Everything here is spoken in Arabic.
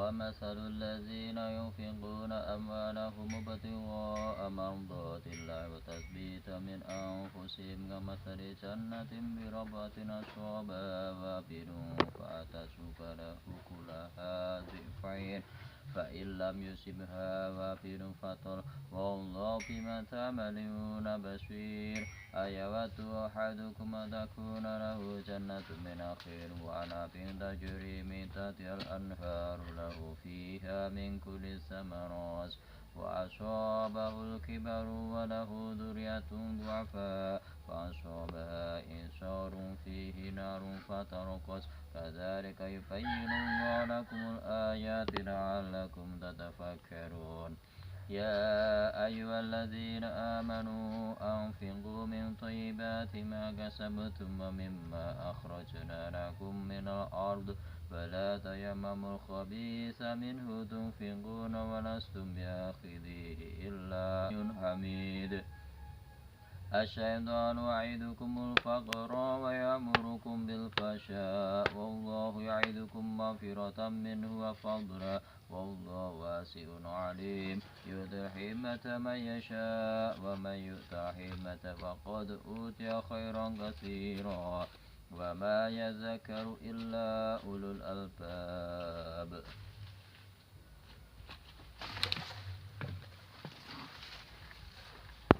ومثل الذين ينفقون أموالهم ابتغاء مرضات الله وتثبيتا من أنفسهم كمثل جنة بربوة أصابها وابل فآتت أكلها ضعفين فإن لم يصبها وابل فطل والله بما تعملون بصير أيود أحدكم أن تكون له جنة من نخيل وعنب تجري من تحتها الأنهار له فيها من كل الثمرات وأصابه الكبر وله ذرية ضعفاء فأصابها إعصار فيه نار فاحترقت كذلك يبين الله لكم الآيات لعلكم تتفكرون يا أيها الذين آمنوا أنفقوا من طيبات ما كسبتم ومما أخرجنا لكم من الأرض ولا تيمموا الخبيث منه تنفقون ولستم بآخذيه إلا حميد الشيطان يعدكم الفقر ويأمركم بالفحشاء والله يعدكم مغفرة منه وفضلا والله واسع عليم يؤتي الحكمة من يشاء ومن يؤت الحكمة فقد أوتي خيرا كثيرا وما يذكر إلا أولو الألباب